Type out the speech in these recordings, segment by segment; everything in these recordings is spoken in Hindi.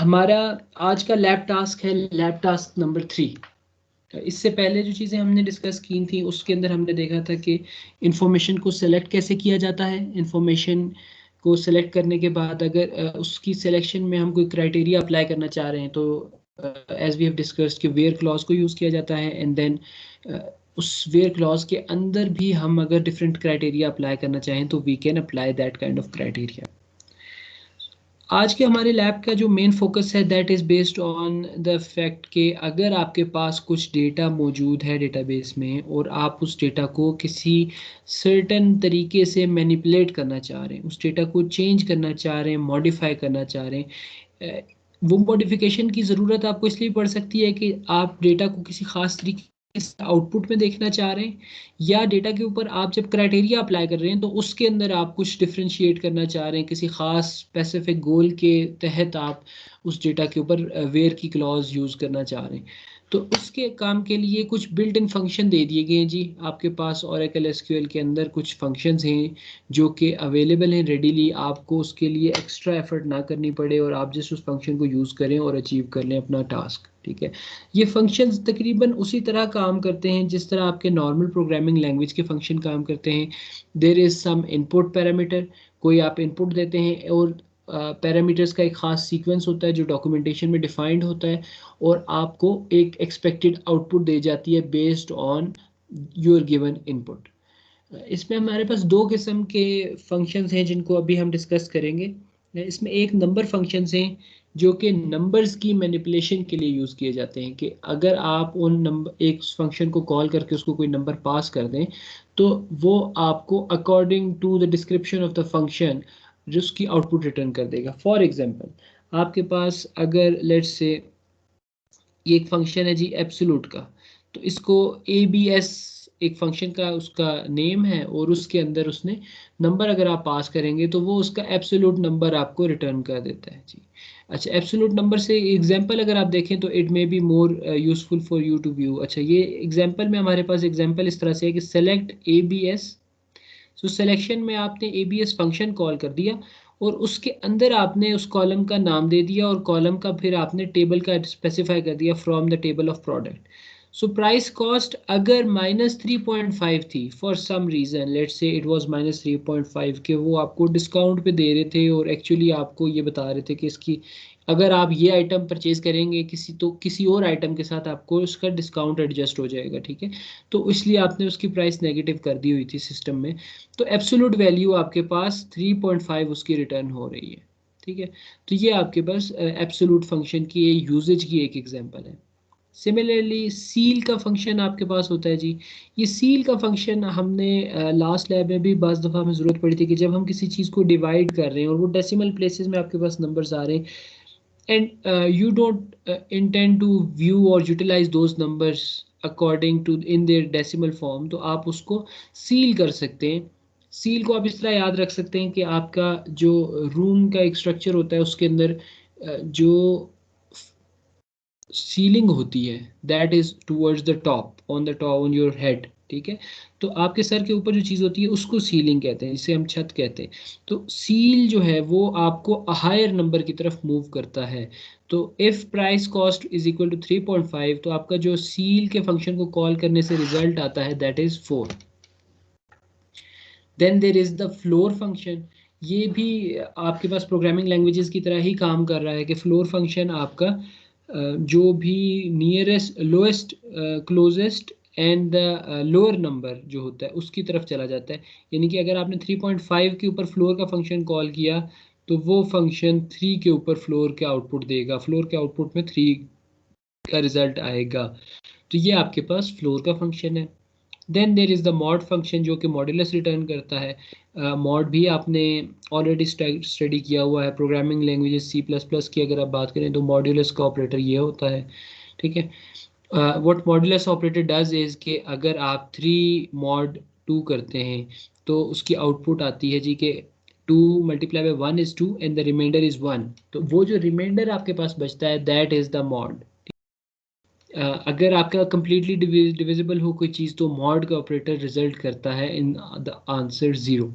हमारा आज का लैब टास्क है लैब टास्क नंबर 3। इससे पहले जो चीज़ें हमने डिस्कस की थी उसके अंदर हमने देखा था कि इंफॉर्मेशन को सेलेक्ट कैसे किया जाता है। इंफॉर्मेशन को सेलेक्ट करने के बाद अगर उसकी सिलेक्शन में हम कोई क्राइटेरिया अप्लाई करना चाह रहे हैं तो एज वी हैव डिस्कस्ड कि वेयर क्लॉज को यूज़ किया जाता है एंड देन उस वेयर क्लॉज के अंदर भी हम अगर डिफरेंट क्राइटेरिया अप्लाई करना चाहें तो we can apply that kind of criteria. आज के हमारे लैब का जो मेन फोकस है that is based on the fact कि अगर आपके पास कुछ डेटा मौजूद है डेटाबेस में और आप उस डेटा को किसी सर्टेन तरीके से मैनिपुलेट करना चाह रहे हैं, उस डेटा को चेंज करना चाह रहे हैं, मॉडिफाई करना चाह रहे हैं, वो मॉडिफिकेशन की ज़रूरत आपको इसलिए पड़ सकती है कि आप डेटा को किसी ख़ास तरीके से आउटपुट में देखना चाह रहे हैं, या डेटा के ऊपर आप जब क्राइटेरिया अप्लाई कर रहे हैं तो उसके अंदर आप कुछ डिफरेंशिएट करना चाह रहे हैं, किसी ख़ास स्पेसिफिक गोल के तहत आप उस डेटा के ऊपर वेयर की क्लॉज यूज़ करना चाह रहे हैं। तो उसके काम के लिए कुछ बिल्ट इन फंक्शन दे दिए गए हैं जी आपके पास। ओरेकल एसक्यूएल के अंदर कुछ फंक्शंस हैं जो कि अवेलेबल हैं रेडीली, आपको उसके लिए एक्स्ट्रा एफर्ट ना करनी पड़े और आप जस्ट उस फंक्शन को यूज़ करें और अचीव कर लें अपना टास्क। ठीक है, ये फंक्शंस तकरीबन उसी तरह काम करते हैं जिस तरह आपके नॉर्मल प्रोग्रामिंग लैंग्वेज के फंक्शन काम करते हैं। There is some input parameter, कोई आप इनपुट देते हैं और पैरामीटर्स का एक ख़ास सीक्वेंस होता है जो डॉक्यूमेंटेशन में डिफाइंड होता है और आपको एक एक्सपेक्टेड आउटपुट दी जाती है based on your given input. इसमें हमारे पास दो किस्म के फंक्शंस हैं जिनको अभी हम डिस्कस करेंगे। इसमें एक नंबर फंक्शंस हैं जो कि नंबर्स की मैनिपुलेशन के लिए यूज़ किए जाते हैं कि अगर आप उन नंबर एक फंक्शन को कॉल करके उसको कोई नंबर पास कर दें तो वो आपको according to the description of the function जो उसकी आउटपुट रिटर्न कर देगा। फॉर एग्जांपल आपके पास अगर लेट्स से ये एक फंक्शन है जी एब्सोल्यूट का, तो इसको ए बी एस एक फंक्शन का उसका नेम है और उसके अंदर उसने नंबर अगर आप पास करेंगे तो वो उसका एब्सोल्यूट नंबर आपको रिटर्न कर देता है जी। अच्छा, एब्सोल्यूट नंबर से एग्जांपल अगर आप देखें तो it may be more useful for you to view. अच्छा, ये एग्जांपल में हमारे पास एग्जांपल इस तरह से है कि select A B S. So selection में आपने A B S function call कर दिया और उसके अंदर आपने उस कॉलम का नाम दे दिया और कॉलम का फिर आपने टेबल का स्पेसिफाई कर दिया from the table of product. So price cost अगर -3.5 थी for some reason, let's say it was -3.5 के वो आपको डिस्काउंट पे दे रहे थे और एक्चुअली आपको ये बता रहे थे कि इसकी अगर आप ये आइटम परचेज करेंगे किसी तो किसी और आइटम के साथ आपको उसका डिस्काउंट एडजस्ट हो जाएगा। ठीक है, तो इसलिए आपने उसकी प्राइस नेगेटिव कर दी हुई थी सिस्टम में, तो एब्सोल्यूट वैल्यू आपके पास 3.5 उसकी रिटर्न हो रही है। ठीक है, तो ये आपके पास एब्सोल्यूट फंक्शन की यूजेज की एक एग्जांपल है। सिमिलरली सील का फंक्शन आपके पास होता है जी। ये सील का फंक्शन हमने लास्ट लैब में भी बाज़ दफ़ा हमें ज़रूरत पड़ी थी कि जब हम किसी चीज़ को डिवाइड कर रहे हैं और वो डेसिमल प्लेसेस में आपके पास नंबर्स आ रहे हैं and you don't intend to view और utilise those numbers according to in their decimal form, तो आप उसको सील कर सकते हैं। सील को आप इस तरह याद रख सकते हैं कि आपका जो रूम का एक स्ट्रक्चर होता है उसके अंदर जो सीलिंग होती है that is towards the top on your head. ठीक है, तो आपके सर के ऊपर जो चीज़ होती है उसको सीलिंग कहते हैं, जिसे हम छत कहते हैं। तो सील जो है वो आपको हायर नंबर की तरफ मूव करता है। तो if price cost is equal to 3.5 तो आपका जो सील के फंक्शन को कॉल करने से रिजल्ट आता है that is 4। Then there is the floor function. ये भी आपके पास प्रोग्रामिंग लैंग्वेजेस की तरह ही काम कर रहा है कि फ्लोर फंक्शन आपका जो भी nearest lowest closest and the lower number जो होता है उसकी तरफ चला जाता है। यानी कि अगर आपने 3.5 के ऊपर फ्लोर का फंक्शन कॉल किया तो वो फंक्शन 3 के ऊपर फ्लोर के आउटपुट देगा, फ्लोर के आउटपुट में 3 का रिजल्ट आएगा। तो ये आपके पास फ्लोर का फंक्शन है। Then there is the mod function जो कि मॉड्यूलस रिटर्न करता है। मॉड भी आपने ऑलरेडी स्टडी किया हुआ है programming languages C plus plus की अगर आप बात करें तो मॉड्यूलस का ऑपरेटर ये होता है। ठीक है, what modulus operator does is कि अगर आप 3 मॉड 2 करते हैं तो उसकी आउटपुट आती है जी कि 2 multiply by 1 is 2 and the remainder is 1। तो वो जो रिमाइंडर आपके पास बचता है दैट इज़ द मॉड। अगर आपका कंप्लीटली डिविजिबल हो कोई चीज़ तो मॉड का ऑपरेटर रिजल्ट करता है इन द आंसर 0।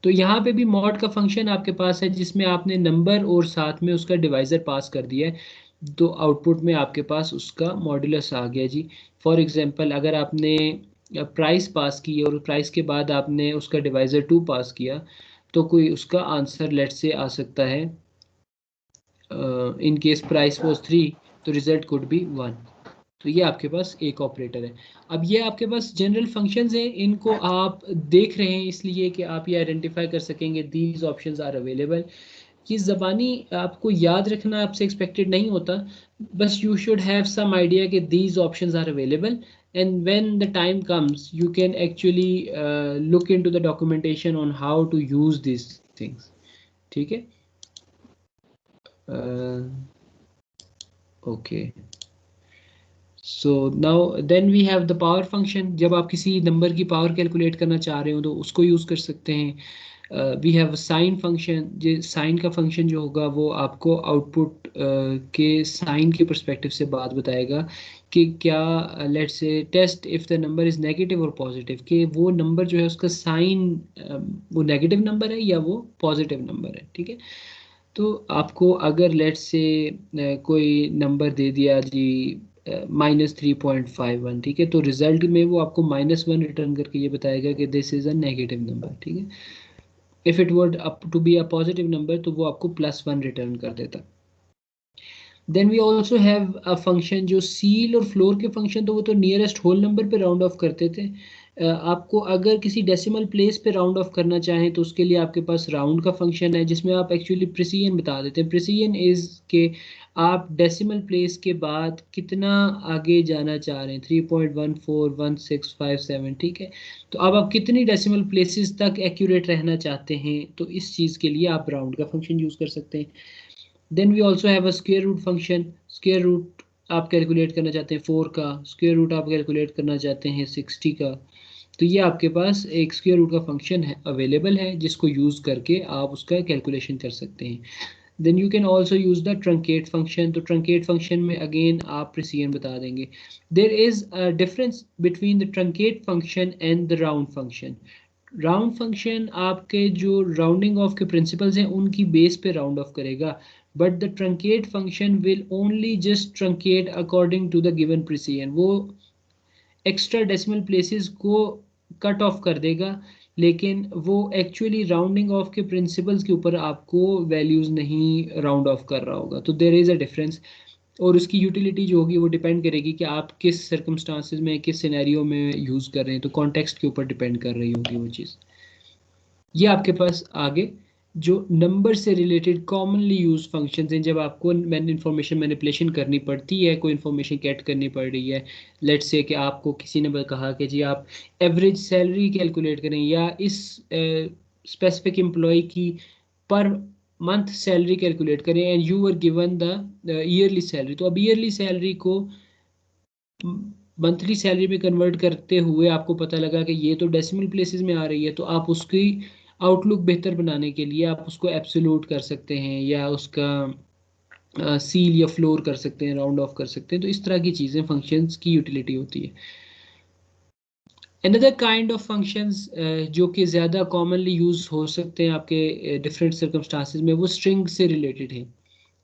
तो यहाँ पे भी मॉड का फंक्शन आपके पास है जिसमें आपने नंबर और साथ में उसका डिवाइज़र पास कर दिया है, तो आउटपुट में आपके पास उसका मॉड्यूलस आ गया जी। फॉर एग्जांपल अगर आपने प्राइस पास की और प्राइस के बाद आपने उसका डिवाइज़र 2 पास किया, तो कोई उसका आंसर लेट से आ सकता है, इन केस प्राइस वाज 3 तो रिजल्ट कुड बी 1। तो ये आपके पास एक ऑपरेटर है। अब ये आपके पास जनरल फंक्शंस हैं, इनको आप देख रहे हैं इसलिए कि आप ये आइडेंटिफाई कर सकेंगे दीज ऑप्शंस आर अवेलेबल। ये ज़बानी आपको याद रखना आपसे एक्सपेक्टेड नहीं होता, बस you should have some idea कि these options are available, and when the time comes you can actually look into the documentation on how to use this things. ठीक है, okay. So now then we have the power function. जब आप किसी नंबर की पावर कैलकुलेट करना चाह रहे हो तो उसको यूज़ कर सकते हैं। We have sine function. ये साइन का फंक्शन जो होगा वो आपको आउटपुट के साइन के परस्पेक्टिव से बात बताएगा कि क्या, let's say test if the number is negative और पॉजिटिव, कि वो नंबर जो है उसका साइन वो नेगेटिव नंबर है या वो पॉजिटिव नंबर है। ठीक है, तो आपको अगर लेट्स से कोई नंबर दे दिया जी -3.51, ठीक है, तो रिजल्ट में वो आपको -1 रिटर्न करके ये बताएगा कि this is a negative number. ठीक है, if it word up to be a positive number तो वो आपको +1 रिटर्न कर देता। Then we also have a function जो सील और फ्लोर के फंक्शन, तो वो तो नियरेस्ट होल नंबर पे राउंड ऑफ करते थे। आपको अगर किसी डेसिमल प्लेस पे राउंड ऑफ करना चाहें तो उसके लिए आपके पास राउंड का फंक्शन है जिसमें आप एक्चुअली प्रिसीजन बता देते हैं। प्रिसीजन इज़ के आप डेसिमल प्लेस के बाद कितना आगे जाना चाह रहे हैं, 3.141657, ठीक है। तो अब आप कितनी डेसिमल प्लेसेस तक एक्यूरेट रहना चाहते हैं, तो इस चीज़ के लिए आप राउंड का फंक्शन यूज़ कर सकते हैं। Then we also have a square root function. Square root आप कैलकुलेट करना चाहते हैं 4 का, स्क्वायर रूट आप कैलकुलेट करना चाहते हैं 60 का, तो ये आपके पास एक स्क्वायर रूट का फंक्शन है अवेलेबल है जिसको यूज़ करके आप उसका कैलकुलेशन कर सकते हैं। Then you can also use the truncate function. तो ट्रंकेट फंक्शन में अगेन आप प्रिसीजन बता देंगे। There is a difference between the truncate function and the round function. Round function आपके जो राउंडिंग ऑफ के प्रिंसिपल्स हैं उनकी बेस पे राउंड ऑफ करेगा, but the truncate function will only just truncate according to the given precision. वो एक्स्ट्रा डेसिमल प्लेसेस को कट ऑफ कर देगा, लेकिन वो एक्चुअली राउंडिंग ऑफ के प्रिंसिपल्स के ऊपर आपको वैल्यूज़ नहीं राउंड ऑफ कर रहा होगा। तो देयर इज़ अ डिफरेंस, और उसकी यूटिलिटी जो होगी वो डिपेंड करेगी कि आप किस सर्कमस्टांसिस में, किस सिनेरियो में यूज़ कर रहे हैं, तो कॉन्टेक्स्ट के ऊपर डिपेंड कर रही होगी वो चीज़। ये आपके पास आगे जो नंबर से रिलेटेड कॉमनली यूज फंक्शंस हैं, जब आपको इन्फॉर्मेशन मैनिपुलेशन करनी पड़ती है, कोई इन्फॉर्मेशन गेट करनी पड़ रही है, लेट्स से कि आपको किसी ने कहा कि जी आप एवरेज सैलरी कैलकुलेट करें या इस स्पेसिफिक एम्प्लॉय की पर मंथ सैलरी कैलकुलेट करें, and you were given the yearly salary. तो अब ईयरली सैलरी को मंथली सैलरी में कन्वर्ट करते हुए आपको पता लगा कि ये तो डेसिमल प्लेसेस में आ रही है, तो आप उसकी आउटलुक बेहतर बनाने के लिए आप उसको एब्सोल्यूट कर सकते हैं या उसका सील या फ्लोर कर सकते हैं, राउंड ऑफ कर सकते हैं। तो इस तरह की चीज़ें फंक्शंस की यूटिलिटी होती है। अनदर काइंड ऑफ फंक्शंस जो कि ज़्यादा कॉमनली यूज़ हो सकते हैं आपके डिफरेंट सर्कमस्टांसिस में, वो स्ट्रिंग से रिलेटेड है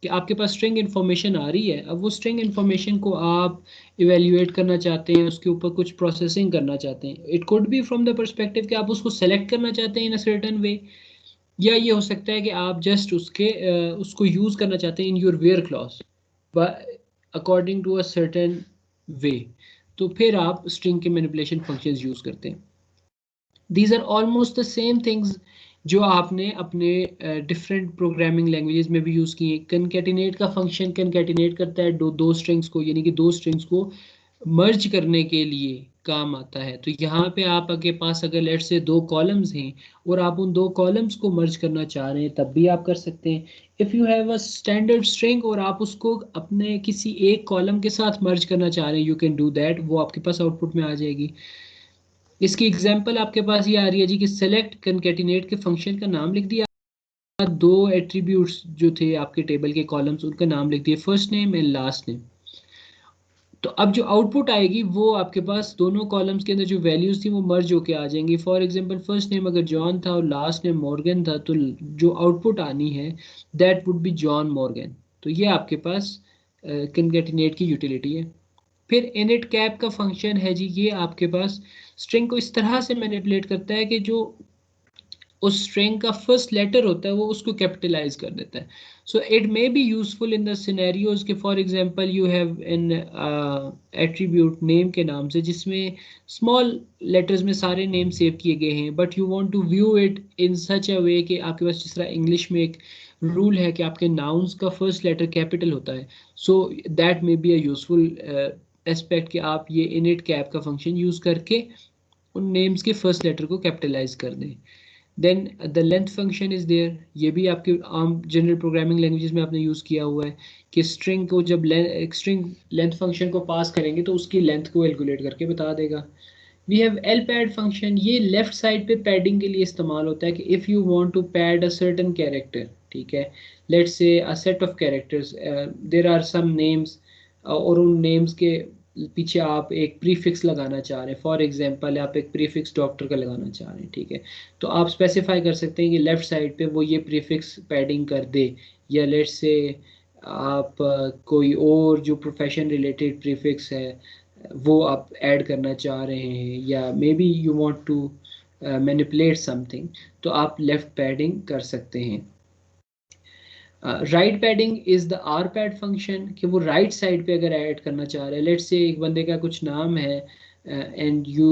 कि आपके पास स्ट्रिंग इन्फॉर्मेशन आ रही है। अब वो स्ट्रिंग इन्फॉर्मेशन को आप इवेल्युएट करना चाहते हैं, उसके ऊपर कुछ प्रोसेसिंग करना चाहते हैं। It could be from the perspective कि आप उसको सेलेक्ट करना चाहते हैं इन अ सर्टेन वे, या ये हो सकता है कि आप जस्ट उसको यूज़ करना चाहते हैं in your where clause according to a certain way, तो फिर आप स्ट्रिंग के मैनिपुलेशन फंक्शंस यूज़ करते हैं। These are almost the same things जो आपने अपने डिफरेंट प्रोग्रामिंग लैंग्वेजेस में भी यूज़ किए। कनकैटिनेट का फंक्शन कनकैटिनेट करता है दो स्ट्रिंग्स को, यानी कि दो स्ट्रिंग्स को मर्ज करने के लिए काम आता है। तो यहाँ पे आपके पास अगर लेट से दो कॉलम्स हैं और आप उन दो कॉलम्स को मर्ज करना चाह रहे हैं तब भी आप कर सकते हैं। If you have a standard string और आप उसको अपने किसी एक कॉलम के साथ मर्ज करना चाह रहे हैं, यू कैन डू दैट, वो आपके पास आउटपुट में आ जाएगी। इसकी एग्जांपल आपके पास ये आ रही है जी कि सेलेक्ट कनकैटिनेट के फंक्शन का नाम लिख दिया, दो एट्रीब्यूट्स जो थे आपके टेबल के कॉलम्स उनका नाम लिख दिया, first name and last name. तो अब जो आउटपुट आएगी वो आपके पास दोनों कॉलम्स के अंदर जो वैल्यूज थी वो मर्ज होके आ जाएंगी। फॉर एग्जांपल फर्स्ट नेम अगर जॉन था और लास्ट नेम मॉर्गन था, तो जो आउटपुट आनी है that would be John Morgan. तो ये आपके पास कनकैटिनेट की यूटिलिटी है। फिर इनिट कैप का फंक्शन है जी, ये आपके पास स्ट्रिंग को इस तरह से मैनिपुलेट करता है कि जो उस स्ट्रिंग का फर्स्ट लेटर होता है वो उसको कैपिटलाइज कर देता है। So it may be useful in the scenarios के for example you have in attribute name के नाम से जिसमें स्मॉल लेटर्स में सारे नेम सेव किए गए हैं, but you want to view it in such a way कि आपके पास जिस तरह इंग्लिश में एक रूल है कि आपके नाउन्स का फर्स्ट लेटर कैपिटल होता है, so that may be a useful aspect कि आप ये इनिट कैप का फंक्शन यूज करके उन नेम्स के फर्स्ट लेटर को कैपिटलाइज कर दें। Then the length function is there, ये भी आपके आम जनरल प्रोग्रामिंग लैंग्वेजेस में आपने यूज़ किया हुआ है कि स्ट्रिंग को जब एक स्ट्रिंग लेंथ फंक्शन को पास करेंगे तो उसकी लेंथ को कैलकुलेट करके बता देगा। We have L pad function, ये लेफ्ट साइड पे पैडिंग के लिए इस्तेमाल होता है कि if you want to pad a certain character, ठीक है, let's say a set of characters, there are some names और उन नेम्स के पीछे आप एक प्रीफिक्स लगाना चाह रहे हैं। फॉर एग्जांपल आप एक प्रीफिक्स डॉक्टर का लगाना चाह रहे हैं, ठीक है, तो आप स्पेसिफाई कर सकते हैं कि लेफ्ट साइड पे वो ये प्रीफिक्स पैडिंग कर दे, या लेट्स से आप कोई और जो प्रोफेशन रिलेटेड प्रीफिक्स है वो आप ऐड करना चाह रहे हैं, या maybe you want to manipulate something, तो आप लेफ्ट पैडिंग कर सकते हैं। Right padding is the R pad function कि वो राइट साइड पे अगर ऐड करना चाह रहे हैं, लेट्स से एक बंदे का कुछ नाम है and you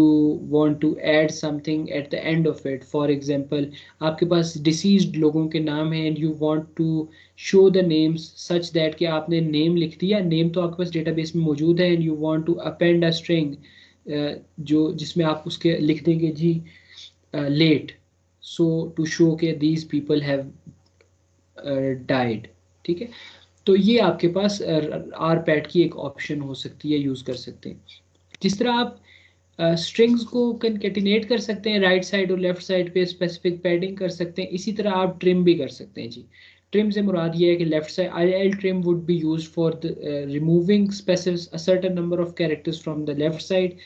want to add something at the end of it. For example आपके पास डिसीज्ड लोगों के नाम हैं and you want to show the names such that कि आपने नेम लिख दिया, नेम तो आपके पास डेटाबेस में मौजूद है, and you want to append a string जो जिसमें आप उसके लिख देंगे जी लेट, सो टू शो के दीज पीपल हैव डाइड, ठीक है। तो ये आपके पास आर पैड की एक ऑप्शन हो सकती है, यूज़ कर सकते हैं। जिस तरह आप स्ट्रिंग्स को कंकेटिनेट कर सकते हैं राइट साइड और लेफ्ट साइड पे स्पेसिफिक पैडिंग कर सकते हैं, इसी तरह आप ट्रिम भी कर सकते हैं जी। ट्रिम से मुराद ये है कि left side IL trim would be used for the removing specific a certain number of characters from the left side,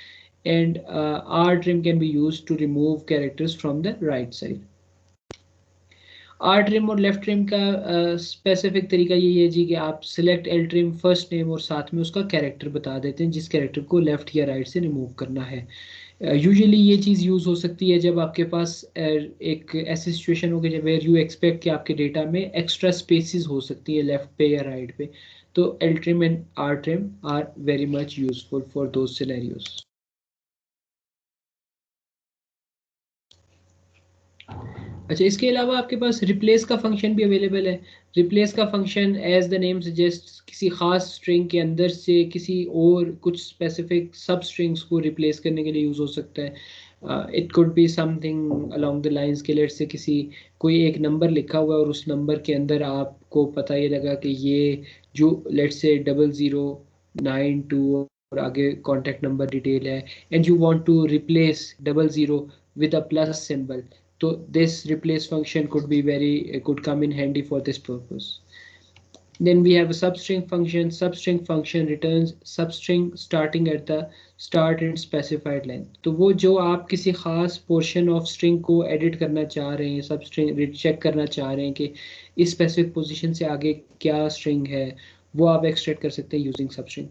and R trim can be used to remove characters from the right side। R trim और लेफ्ट ट्रिम का स्पेसिफिक तरीका ये है जी कि आप select L trim first name और साथ में उसका कैरेक्टर बता देते हैं जिस कैरेक्टर को लेफ्ट या राइट से रिमूव करना है। यूजुअली ये चीज़ यूज़ हो सकती है जब आपके पास एक ऐसी सिचुएशन हो गई जब वेयर यू एक्सपेक्ट कि आपके डेटा में एक्स्ट्रा स्पेसिस हो सकती है लेफ्ट पे या राइट पे, तो L trim and R trim are very much useful for those scenarios. अच्छा, इसके अलावा आपके पास रिप्लेस का फंक्शन भी अवेलेबल है। रिप्लेस का function as the name suggest किसी खास स्ट्रिंग के अंदर से किसी और कुछ स्पेसिफिक सब स्ट्रिंग्स को रिप्लेस करने के लिए यूज़ हो सकता है। It could be something along the lines के लेट से किसी कोई एक नंबर लिखा हुआ है और उस नंबर के अंदर आपको पता ये लगा कि ये जो लेट से 0092 और आगे कॉन्टैक्ट नंबर डिटेल है, and you want to replace 00 with a plus symbol, so this replace function could come in handy for this purpose. Then we have a substring function. Substring function returns substring starting at the start and specified length। तो वो जो आप किसी खास पोर्शन ऑफ स्ट्रिंग को एडिट करना चाह रहे हैं, सबस्ट्रिंग चेक करना चाह रहे हैं कि इस स्पेसिफिक पोजीशन से आगे क्या स्ट्रिंग है, वो आप एक्सट्रैक्ट कर सकते हैं using substring.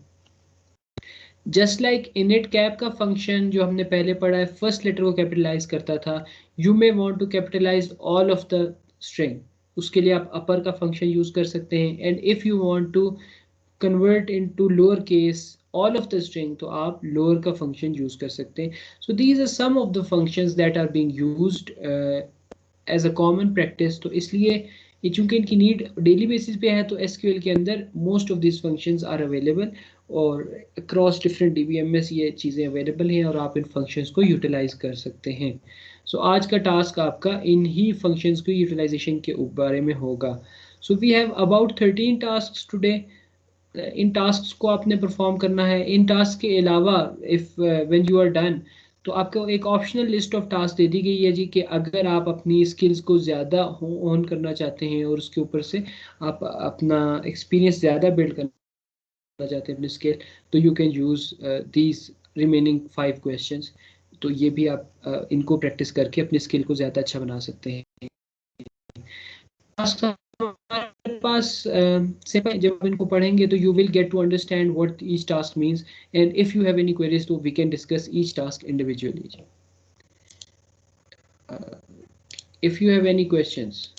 Just like init cap का फंक्शन जो हमने पहले पढ़ा है फर्स्ट लेटर को कैपिटलाइज करता था, you may want to capitalize all of the string, उसके लिए आप अपर का फंक्शन यूज कर सकते हैं। And if you want to convert into lower case all of the string, तो आप लोअर का फंक्शन यूज कर सकते हैं। So these are some of the functions that are being used as a common practice. तो इसलिए ये चूंकि इनकी नीड डेली बेसिस पे है, तो एसक्यूएल के अंदर most of this functions are available और अक्रॉस डिफरेंट DBMS ये चीज़ें अवेलेबल हैं और आप इन फंक्शंस को यूटिलाइज कर सकते हैं। सो आज का टास्क आपका इन ही फंक्शंस को यूटिलाइजेशन के बारे में होगा। So we have about 13 task today. इन टास्क को आपने परफॉर्म करना है। इन टास्क के अलावा if when you are done, तो आपको एक ऑप्शनल लिस्ट ऑफ टास्क दे दी गई है जी कि अगर आप अपनी स्किल्स को ज़्यादा ऑन करना चाहते हैं और उसके ऊपर से आप अपना एक्सपीरियंस ज़्यादा बिल्ड करना जाते हैं अपने स्केल, तो you can use these remaining 5 questions. तो ये भी आप इनको प्रैक्टिस करके अपने स्किल को ज़्यादा अच्छा बना सकते हैं। हमारे पास से जब इनको पढ़ेंगे तो you will get to understand what each task means, and if you have any queries तो we can discuss each task individually. If you have any questions